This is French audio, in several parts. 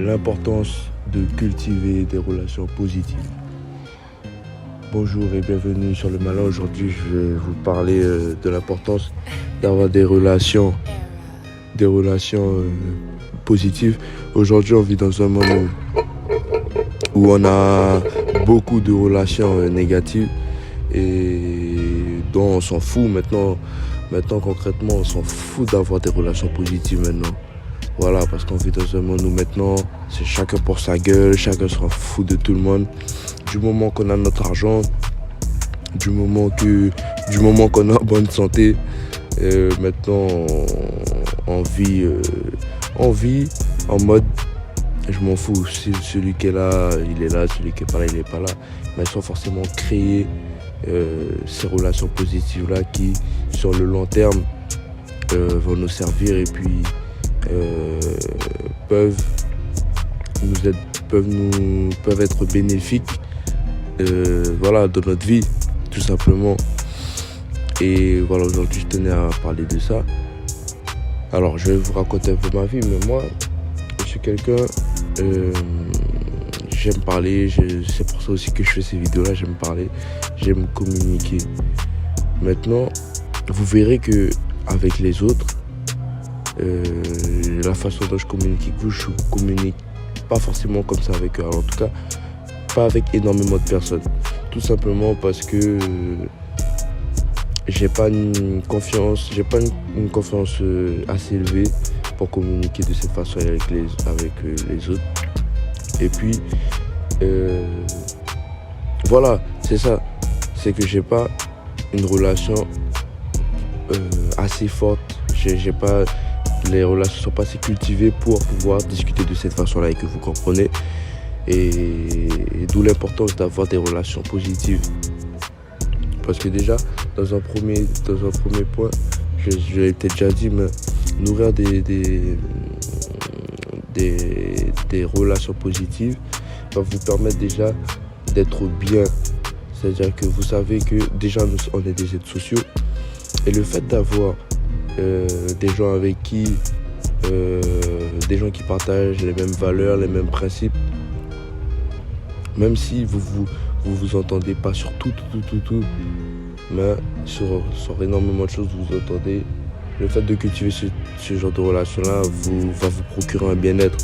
l'importance de cultiver des relations positives. Bonjour et bienvenue sur le Malin. Aujourd'hui, je vais vous parler de l'importance d'avoir des relations positives. Aujourd'hui, on vit dans un monde où on a beaucoup de relations négatives et dont on s'en fout maintenant. Maintenant, concrètement, on s'en fout d'avoir des relations positives maintenant. Voilà, parce qu'on vit dans un monde où maintenant, c'est chacun pour sa gueule, chacun s'en fout de tout le monde. Du moment qu'on a notre argent, du moment qu'on a bonne santé, maintenant, on vit en mode, je m'en fous, si celui qui est là, il est là, celui qui est pas là, il est pas là. Mais sans forcément créer ces relations positives-là qui, sur le long terme, vont nous servir et puis peuvent être bénéfiques de notre vie, tout simplement. Et voilà, aujourd'hui, je tenais à parler de ça. Alors, je vais vous raconter un peu ma vie, mais moi, je suis quelqu'un... j'aime parler, c'est pour ça aussi que je fais ces vidéos-là, j'aime parler, j'aime communiquer. Maintenant, vous verrez que avec les autres, la façon dont je communique avec vous, je communique pas forcément comme ça avec eux. Alors, en tout cas, pas avec énormément de personnes. Tout simplement parce que j'ai pas une confiance assez élevée pour communiquer de cette façon avec les autres. Et puis, voilà, c'est ça. C'est que j'ai pas une relation assez forte. Les relations sont pas assez cultivées pour pouvoir discuter de cette façon-là et que vous comprenez. Et d'où l'importance d'avoir des relations positives. Parce que déjà, dans un premier point, je l'ai peut-être déjà dit, mais nourrir des relations positives va vous permettre déjà d'être bien. C'est-à-dire que vous savez que déjà on est des êtres sociaux et le fait d'avoir des gens avec qui des gens qui partagent les mêmes valeurs, les mêmes principes, même si vous entendez pas sur tout, mais sur énormément de choses vous entendez. Le fait de cultiver ce genre de relation-là va vous procurer un bien-être.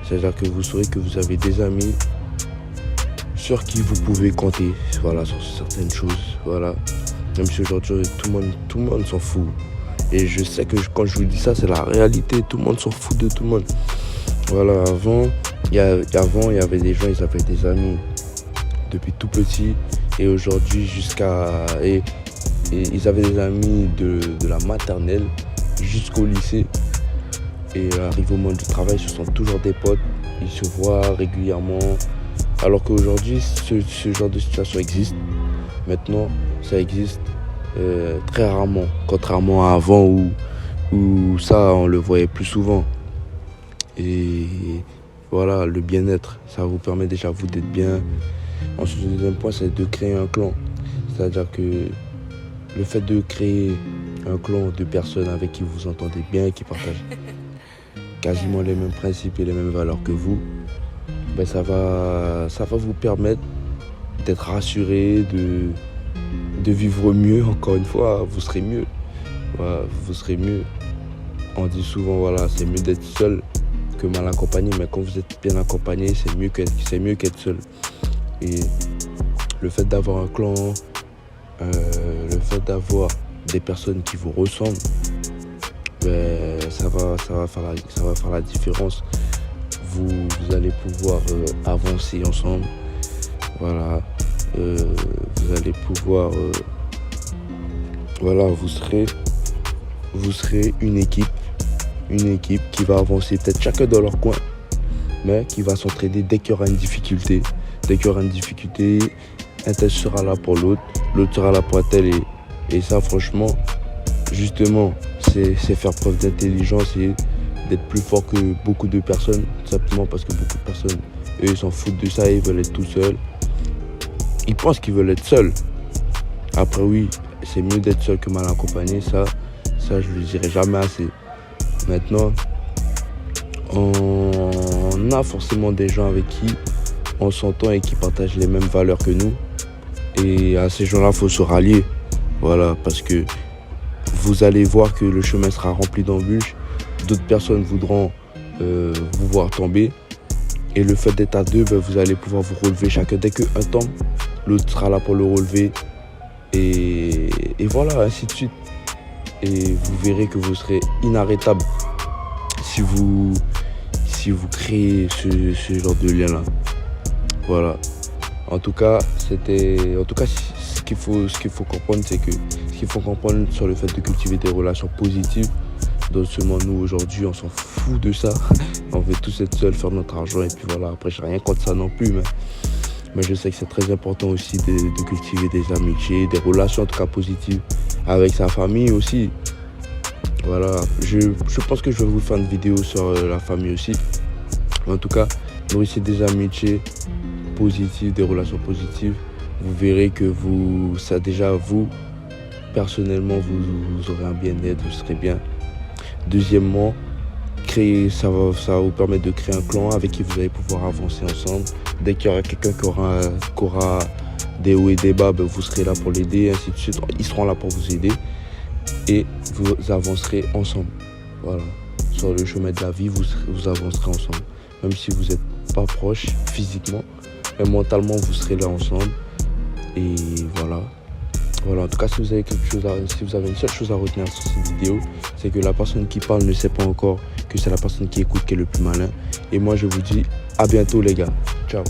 C'est-à-dire que vous saurez que vous avez des amis sur qui vous pouvez compter, voilà, sur certaines choses, voilà. Même si aujourd'hui tout le monde s'en fout. Et je sais que quand je vous dis ça, c'est la réalité. Tout le monde s'en fout de tout le monde. Voilà, avant, il y avait des gens, ils avaient des amis depuis tout petit. Et aujourd'hui, et ils avaient des amis de la maternelle jusqu'au lycée. Et arrivés au monde du travail, ce sont toujours des potes. Ils se voient régulièrement. Alors qu'aujourd'hui, ce genre de situation existe. Maintenant, ça existe très rarement. Contrairement à avant où ça, on le voyait plus souvent. Et voilà, le bien-être, ça vous permet déjà vous d'être bien. Ensuite, le deuxième point, c'est de créer un clan. C'est-à-dire que le fait de créer un clan de personnes avec qui vous entendez bien, qui partagent quasiment les mêmes principes et les mêmes valeurs que vous, ben ça va vous permettre d'être rassuré, de vivre mieux. Encore une fois, vous serez mieux. Voilà, vous serez mieux. On dit souvent, voilà, c'est mieux d'être seul que mal accompagné, mais quand vous êtes bien accompagné, c'est mieux qu'être seul. Et le fait d'avoir un clan, le fait d'avoir des personnes qui vous ressemblent, ben, ça va faire la différence. Vous allez pouvoir avancer ensemble. Voilà, vous allez pouvoir, vous serez une équipe qui va avancer peut-être chacun dans leur coin, mais qui va s'entraider dès qu'il y aura une difficulté. Un tel sera là pour l'autre sera là pour un tel. Et ça, franchement, justement, c'est faire preuve d'intelligence et d'être plus fort que beaucoup de personnes, simplement parce que beaucoup de personnes, eux, ils s'en foutent de ça, ils veulent être tout seuls. Ils pensent qu'ils veulent être seuls. Après, oui, c'est mieux d'être seul que mal accompagné, ça je le dirai jamais assez. Maintenant, on on a forcément des gens avec qui on s'entend et qui partagent les mêmes valeurs que nous. Et à ces gens-là, il faut se rallier. Voilà, parce que vous allez voir que le chemin sera rempli d'embûches. D'autres personnes voudront vous voir tomber. Et le fait d'être à deux, vous allez pouvoir vous relever chacun. Dès qu'un tombe, l'autre sera là pour le relever. Et voilà, ainsi de suite. Et vous verrez que vous serez inarrêtable si vous créez ce genre de lien-là. Voilà. En tout cas, ce qu'il faut comprendre, c'est que ce qu'il faut comprendre sur le fait de cultiver des relations positives. Donc seulement nous aujourd'hui, on s'en fout de ça. On veut tous être seuls, faire notre argent et puis voilà. Après, j'ai rien contre ça non plus, mais je sais que c'est très important aussi de cultiver des amitiés, des relations en tout cas positives avec sa famille aussi. Voilà, je pense que je vais vous faire une vidéo sur la famille aussi. En tout cas, nourrissez des amitiés positives, des relations positives. Vous verrez que vous personnellement, vous aurez un bien-être, vous serez bien. Deuxièmement, ça va vous permettre de créer un clan avec qui vous allez pouvoir avancer ensemble. Dès qu'il y aura quelqu'un qui aura des hauts et des bas, vous serez là pour l'aider, ainsi de suite. Ils seront là pour vous aider et vous avancerez ensemble. Voilà. Sur le chemin de la vie, vous avancerez ensemble. Même si vous n'êtes pas proches physiquement, mais mentalement, vous serez là ensemble. Et voilà. Voilà, en tout cas, si vous avez une seule chose à retenir sur cette vidéo, c'est que la personne qui parle ne sait pas encore que c'est la personne qui écoute qui est le plus malin. Et moi, je vous dis à bientôt les gars. Ciao.